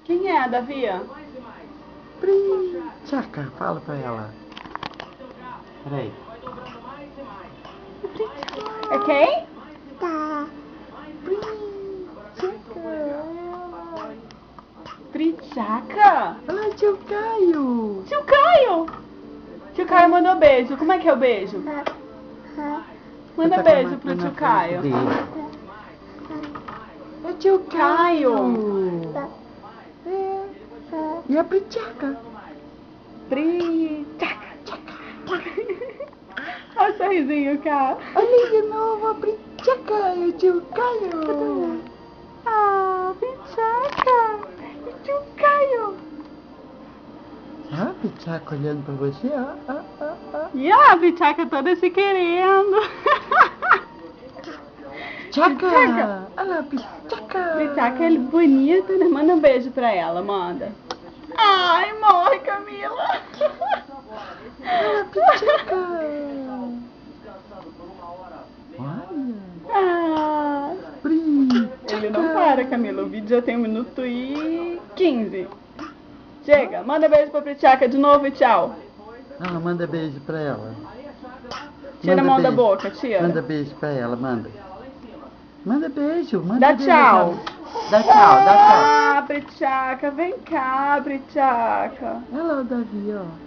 Quem é, Davi? Tchaca, fala pra ela. Peraí. É quem? Tá. Pritchaca? Olha, tio Caio. Tio Caio! Tio Caio mandou beijo. Como é que é o beijo? Manda beijo pro tio Caio. É tio Caio. É. E a Pritchaca? Pritchaca. Olha o sorrisinho, cara. Olha de novo a Pritchaca e o tio Caio. Ah, Pritchaca. E tio Caio. Ah, Pritchaca olhando pra você, E a Pritchaca toda se querendo. Tchaca! Olha lá, Pritchaca! Pritchaca é bonita, né? Manda um beijo pra ela, manda. Ai, morre, Camila. Olha, Pritchaca! Olha! Ah, Pritchaca! ele não para, Camila. O vídeo já tem 1 minuto e 15. Chega, manda beijo pra Pritchaca de novo e tchau. Ah, manda beijo pra ela. Tira a mão da boca, tira. Manda beijo pra ela, manda. Manda beijo, manda Dá beijo. tchau. Dá tchau, dá tchau. Ah, Pritchaca, vem cá, Pritchaca. Olha lá o Davi, ó.